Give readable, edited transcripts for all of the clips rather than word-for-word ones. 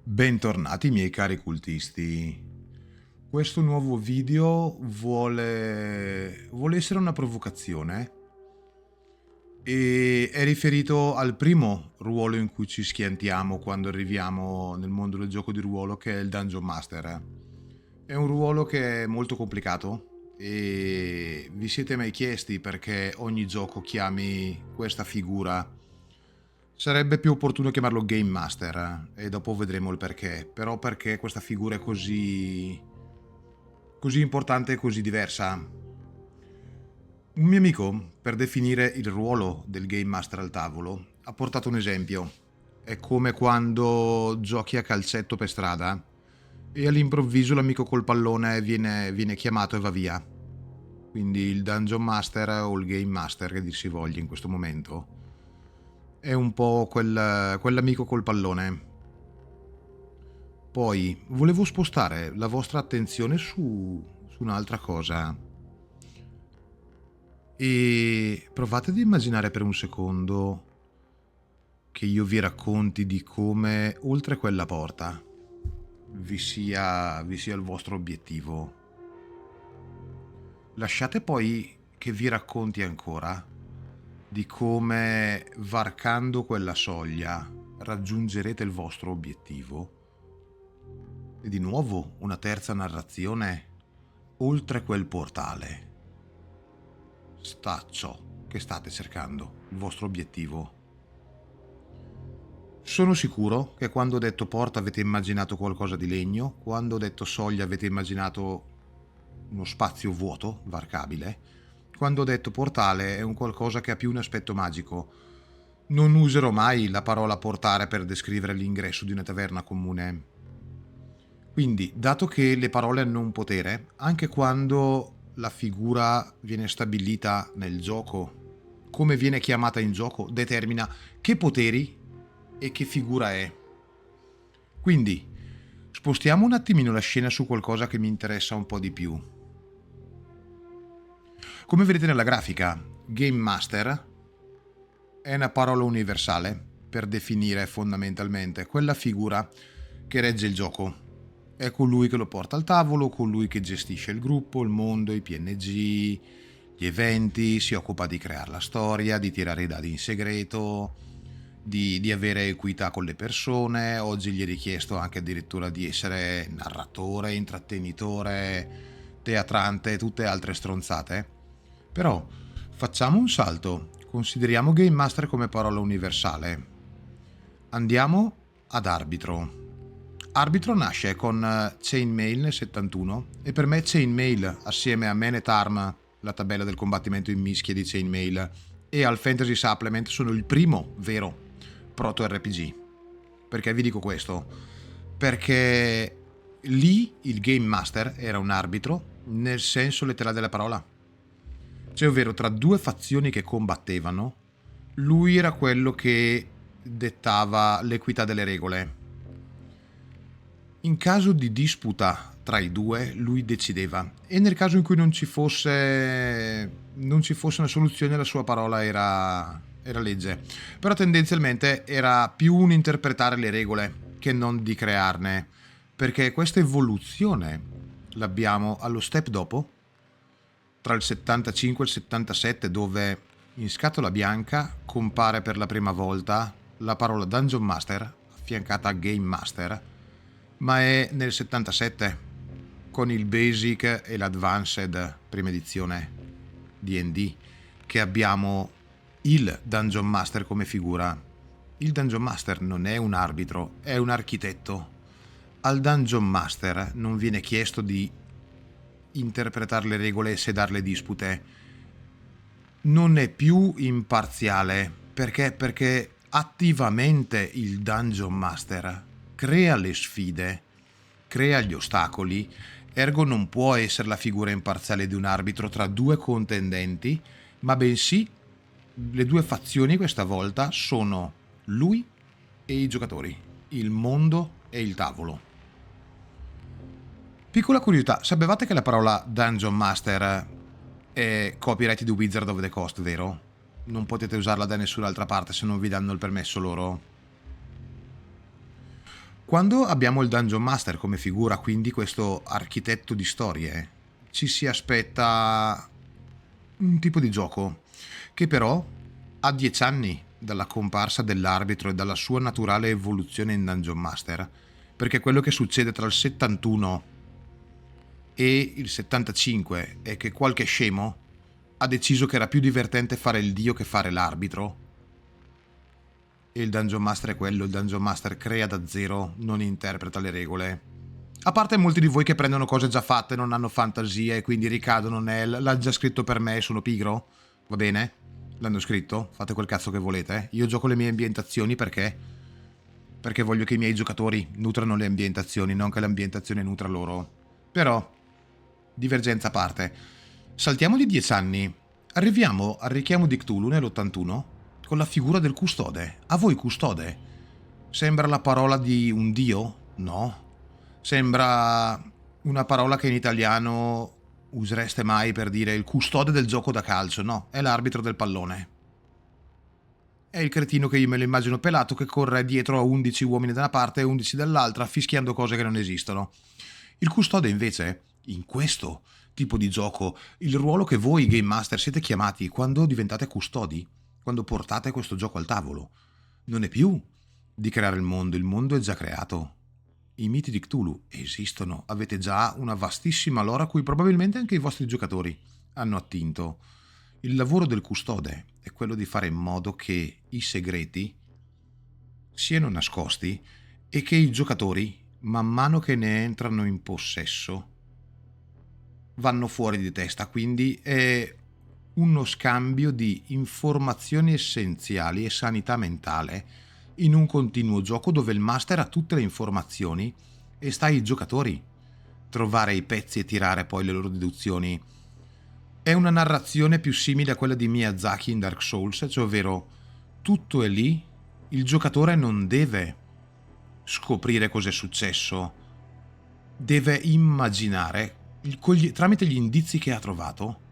Bentornati miei cari cultisti. Questo nuovo video vuole essere una provocazione e è riferito al primo ruolo in cui ci schiantiamo quando arriviamo nel mondo del gioco di ruolo, che è il Dungeon Master. È un ruolo che è molto complicato e vi siete mai chiesti perché ogni gioco chiami questa figura? Sarebbe più opportuno chiamarlo Game Master, e dopo vedremo il perché. Però perché questa figura è così importante e così diversa? Un mio amico, per definire il ruolo del Game Master al tavolo, ha portato un esempio. È come quando giochi a calcetto per strada e all'improvviso l'amico col pallone viene chiamato e va via. Quindi il Dungeon Master o il Game Master, che dir si voglia in questo momento, è un po' quell'amico col pallone. Poi volevo spostare la vostra attenzione su un'altra cosa e provate ad immaginare per un secondo che io vi racconti di come oltre quella porta vi sia il vostro obiettivo. Lasciate poi che vi racconti ancora di come, varcando quella soglia, raggiungerete il vostro obiettivo. E di nuovo una terza narrazione. Oltre quel portale sta ciò che state cercando, il vostro obiettivo. Sono sicuro che quando ho detto porta avete immaginato qualcosa di legno, quando ho detto soglia avete immaginato uno spazio vuoto, varcabile. Quando ho detto portale è un qualcosa che ha più un aspetto magico. Non userò mai la parola portare per descrivere l'ingresso di una taverna comune. Quindi, dato che le parole hanno un potere, anche quando la figura viene stabilita nel gioco, come viene chiamata in gioco, determina che poteri e che figura è. Quindi, spostiamo un attimino la scena su qualcosa che mi interessa un po' di più. Come vedete nella grafica, Game Master è una parola universale per definire fondamentalmente quella figura che regge il gioco. È colui che lo porta al tavolo, colui che gestisce il gruppo, il mondo, i PNG, gli eventi, si occupa di creare la storia, di tirare i dadi in segreto, di avere equità con le persone. Oggi gli è richiesto anche addirittura di essere narratore, intrattenitore, teatrante, tutte altre stronzate. Però facciamo un salto, consideriamo Game Master come parola universale. Andiamo ad arbitro. Arbitro nasce con Chainmail nel 71 e per me Chainmail, assieme a Man at Arm, la tabella del combattimento in mischia di Chainmail, e al Fantasy Supplement sono il primo vero proto RPG. Perché vi dico questo? Perché lì il Game Master era un arbitro nel senso letterale della parola. Cioè, ovvero, tra due fazioni che combattevano, lui era quello che dettava l'equità delle regole. In caso di disputa tra i due, lui decideva, e nel caso in cui non ci fosse una soluzione, la sua parola era legge. Però tendenzialmente era più un interpretare le regole che non di crearne, perché questa evoluzione l'abbiamo allo step dopo, tra il 75 e il 77, dove in scatola bianca compare per la prima volta la parola Dungeon Master affiancata a Game Master, ma è nel 77 con il Basic e l'Advanced prima edizione D&D che abbiamo il Dungeon Master come figura. Il Dungeon Master non è un arbitro, è un architetto. Al Dungeon Master non viene chiesto di interpretare le regole e sedare le dispute. Non è più imparziale. Perché? Perché attivamente il Dungeon Master crea le sfide, crea gli ostacoli, ergo non può essere la figura imparziale di un arbitro tra due contendenti, ma bensì le due fazioni questa volta sono lui e i giocatori, il mondo e il tavolo. Piccola curiosità, sapevate che la parola Dungeon Master è copyright di Wizard of the Coast, vero? Non potete usarla da nessun'altra parte se non vi danno il permesso loro. Quando abbiamo il Dungeon Master come figura, quindi questo architetto di storie, ci si aspetta un tipo di gioco che però a 10 anni dalla comparsa dell'arbitro e dalla sua naturale evoluzione in Dungeon Master, perché quello che succede tra il 71 e il 75 è che qualche scemo ha deciso che era più divertente fare il dio che fare l'arbitro, e il Dungeon Master è quello, il Dungeon Master crea da zero, non interpreta le regole. A parte molti di voi che prendono cose già fatte, non hanno fantasia e quindi ricadono nel l'ha già scritto per me, sono pigro, va bene? L'hanno scritto, fate quel cazzo che volete. Io gioco le mie ambientazioni perché voglio che i miei giocatori nutrano le ambientazioni, non che l'ambientazione nutra loro. Però, divergenza a parte, saltiamo di 10 anni, arriviamo al richiamo di Cthulhu nell'81 con la figura del custode. A voi custode sembra la parola di un dio? No. Sembra una parola che in italiano usereste mai per dire il custode del gioco da calcio? No, è l'arbitro del pallone. È il cretino che io me lo immagino pelato che corre dietro a 11 uomini da una parte e 11 dall'altra fischiando cose che non esistono. Il custode invece, in questo tipo di gioco, il ruolo che voi Game Master siete chiamati quando diventate custodi, quando portate questo gioco al tavolo, non è più di creare il mondo è già creato. I miti di Cthulhu esistono, avete già una vastissima lore a cui probabilmente anche i vostri giocatori hanno attinto. Il lavoro del custode è quello di fare in modo che i segreti siano nascosti e che i giocatori, man mano che ne entrano in possesso, vanno fuori di testa. Quindi è uno scambio di informazioni essenziali e sanità mentale in un continuo gioco dove il master ha tutte le informazioni e sta ai giocatori trovare i pezzi e tirare poi le loro deduzioni. È una narrazione più simile a quella di Miyazaki in Dark Souls, cioè ovvero tutto è lì, il giocatore non deve scoprire cos'è successo, deve immaginare tramite gli indizi che ha trovato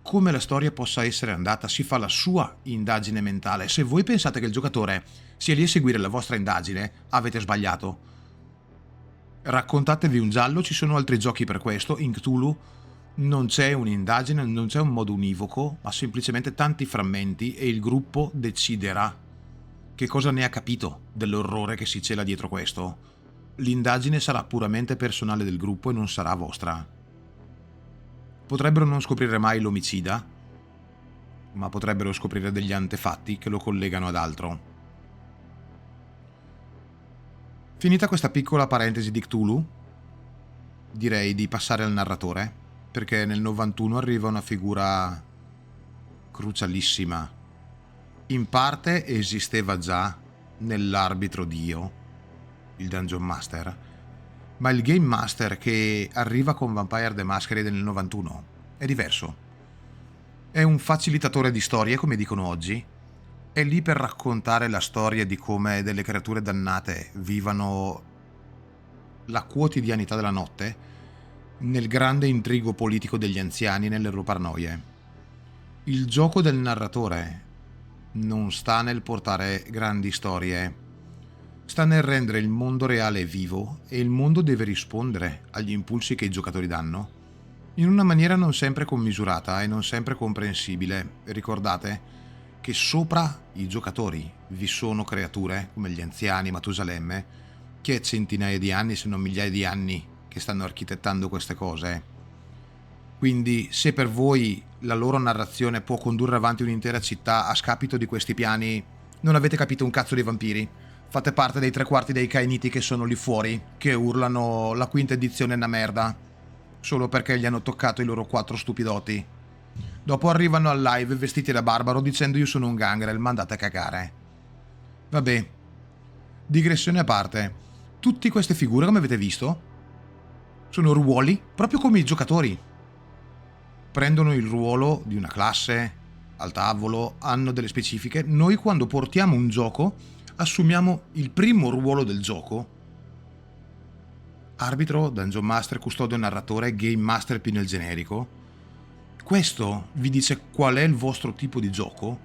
come la storia possa essere andata, si fa la sua indagine mentale. Se voi pensate che il giocatore sia lì a seguire la vostra indagine, avete sbagliato. Raccontatevi un giallo, ci sono altri giochi per questo. In Cthulhu non c'è un'indagine, non c'è un modo univoco, ma semplicemente tanti frammenti e il gruppo deciderà che cosa ne ha capito dell'orrore che si cela dietro questo. L'indagine sarà puramente personale del gruppo e non sarà vostra. Potrebbero non scoprire mai l'omicida, ma potrebbero scoprire degli antefatti che lo collegano ad altro. Finita questa piccola parentesi di Cthulhu, direi di passare al narratore, perché nel 91 arriva una figura crucialissima. In parte esisteva già nell'arbitro dio, il Dungeon Master, ma il Game Master che arriva con Vampire the Masquerade nel 91 è diverso. È un facilitatore di storie, come dicono oggi. È lì per raccontare la storia di come delle creature dannate vivano la quotidianità della notte nel grande intrigo politico degli anziani nelle loro paranoie. Il gioco del narratore non sta nel portare grandi storie, sta nel rendere il mondo reale vivo e il mondo deve rispondere agli impulsi che i giocatori danno in una maniera non sempre commisurata e non sempre comprensibile. Ricordate che sopra i giocatori vi sono creature come gli anziani, Matusalemme, che è centinaia di anni se non migliaia di anni che stanno architettando queste cose. Quindi se per voi la loro narrazione può condurre avanti un'intera città a scapito di questi piani, non avete capito un cazzo dei vampiri. Fate parte dei 3/4 dei Kainiti che sono lì fuori, che urlano la quinta edizione è una merda, solo perché gli hanno toccato i loro 4 stupidoti. Dopo arrivano al live vestiti da barbaro dicendo io sono un gangrel, ma andate a cagare. Vabbè, digressione a parte, tutte queste figure, come avete visto, sono ruoli proprio come i giocatori. Prendono il ruolo di una classe al tavolo, hanno delle specifiche. Noi quando portiamo un gioco assumiamo il primo ruolo del gioco: arbitro, Dungeon Master, custode, narratore, Game Master più nel generico. Questo vi dice qual è il vostro tipo di gioco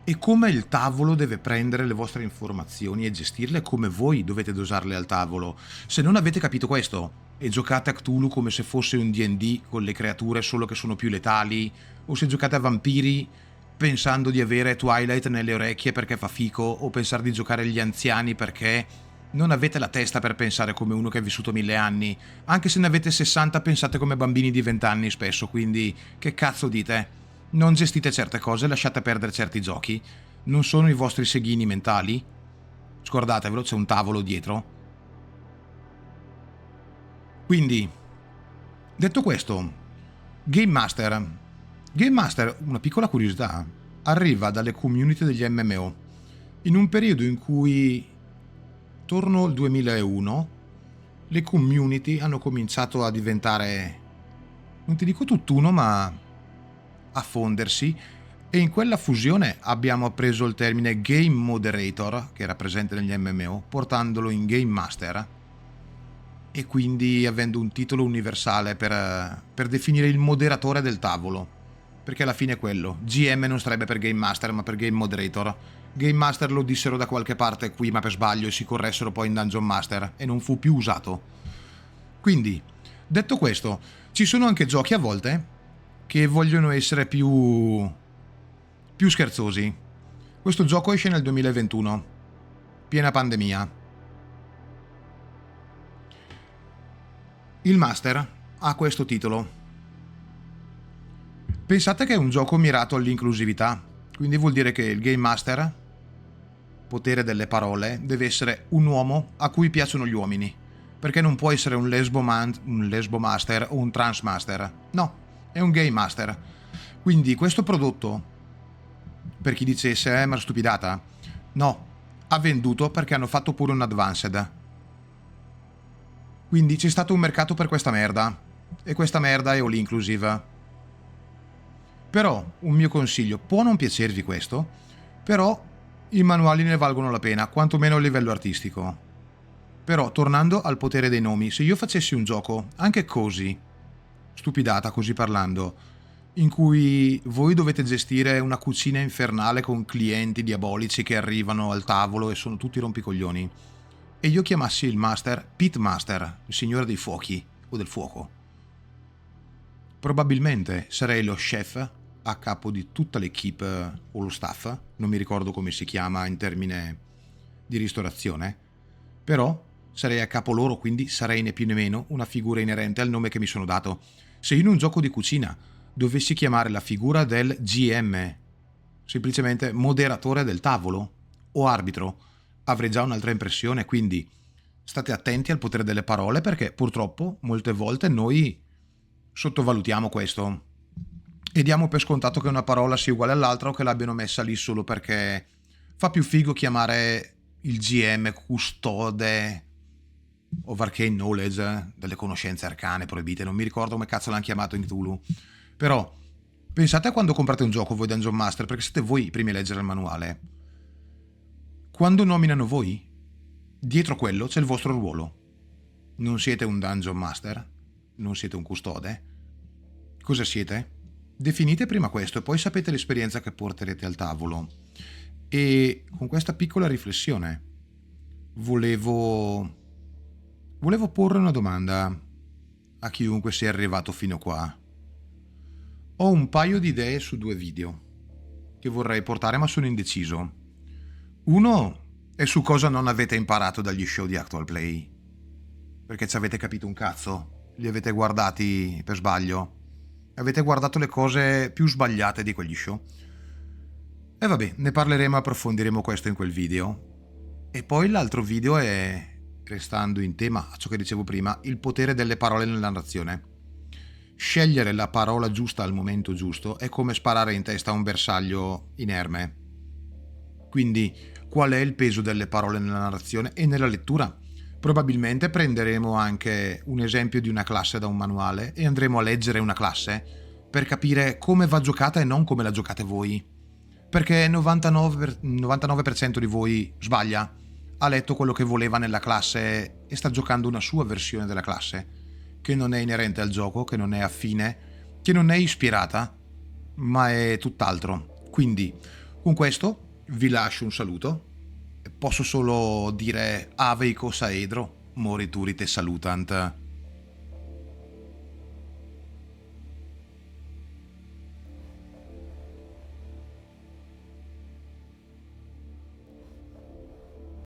e come il tavolo deve prendere le vostre informazioni e gestirle, come voi dovete dosarle al tavolo. Se non avete capito questo e giocate a Cthulhu come se fosse un D&D con le creature solo che sono più letali, o se giocate a vampiri pensando di avere Twilight nelle orecchie perché fa fico, o pensare di giocare agli anziani perché non avete la testa per pensare come uno che ha vissuto 1000 anni, anche se ne avete 60 pensate come bambini di 20 anni spesso, quindi che cazzo dite? Non gestite certe cose, lasciate perdere certi giochi, non sono i vostri seghini mentali, scordatevelo, c'è un tavolo dietro. Quindi, detto questo, Game Master, una piccola curiosità, arriva dalle community degli MMO, in un periodo in cui, torno al 2001, le community hanno cominciato a diventare, non ti dico tutt'uno, ma a fondersi, e in quella fusione abbiamo preso il termine Game Moderator, che era presente negli MMO, portandolo in Game Master, e quindi avendo un titolo universale per definire il moderatore del tavolo, perché alla fine è quello. GM non sarebbe per Game Master ma per Game Moderator. Game Master lo dissero da qualche parte qui ma per sbaglio e si corressero poi in Dungeon Master e non fu più usato. Quindi, detto questo, ci sono anche giochi a volte che vogliono essere più scherzosi. Questo gioco esce nel 2021, piena pandemia. Il Master ha questo titolo. Pensate che è un gioco mirato all'inclusività, quindi vuol dire che il Game Master, potere delle parole, deve essere un uomo a cui piacciono gli uomini, perché non può essere un lesbo master o un trans master. No, è un Game Master. Quindi questo prodotto, per chi dicesse ma stupidata, no, ha venduto perché hanno fatto pure un advanced. Quindi c'è stato un mercato per questa merda, e questa merda è all inclusive. Però un mio consiglio, può non piacervi questo, però i manuali ne valgono la pena, quantomeno a livello artistico. Però tornando al potere dei nomi, se io facessi un gioco anche così, stupidata così parlando, in cui voi dovete gestire una cucina infernale con clienti diabolici che arrivano al tavolo e sono tutti rompicoglioni, e io chiamassi il master Pit Master, il signore dei fuochi o del fuoco, probabilmente sarei lo chef a capo di tutta l'equipe o lo staff, non mi ricordo come si chiama in termine di ristorazione, però sarei a capo loro, quindi sarei né più né meno una figura inerente al nome che mi sono dato. Se io in un gioco di cucina dovessi chiamare la figura del GM, semplicemente moderatore del tavolo o arbitro, avrei già un'altra impressione, quindi state attenti al potere delle parole perché purtroppo molte volte noi sottovalutiamo questo e diamo per scontato che una parola sia uguale all'altra o che l'abbiano messa lì solo perché fa più figo chiamare il GM custode of arcane knowledge, delle conoscenze arcane proibite, non mi ricordo come cazzo l'hanno chiamato in Cthulhu, però pensate a quando comprate un gioco voi Dungeon Master, perché siete voi i primi a leggere il manuale. Quando nominano voi, dietro quello c'è il vostro ruolo. Non siete un Dungeon Master, non siete un custode. Cosa siete? Definite prima questo e poi sapete l'esperienza che porterete al tavolo. E con questa piccola riflessione volevo porre una domanda a chiunque sia arrivato fino qua. Ho un paio di idee su 2 video che vorrei portare ma sono indeciso. Uno è su cosa non avete imparato dagli show di Actual Play, perché ci avete capito un cazzo, li avete guardati per sbaglio, avete guardato le cose più sbagliate di quegli show. E vabbè, ne parleremo e approfondiremo questo in quel video. E poi l'altro video è, restando in tema a ciò che dicevo prima, il potere delle parole nella narrazione. Scegliere la parola giusta al momento giusto è come sparare in testa a un bersaglio inerme. Quindi, qual è il peso delle parole nella narrazione e nella lettura? Probabilmente prenderemo anche un esempio di una classe da un manuale e andremo a leggere una classe per capire come va giocata e non come la giocate voi. Perché il 99% di voi sbaglia, ha letto quello che voleva nella classe e sta giocando una sua versione della classe, che non è inerente al gioco, che non è affine, che non è ispirata, ma è tutt'altro. Quindi, Con questo vi lascio un saluto. Posso solo dire Ave Ico Saedro, moriturite salutant.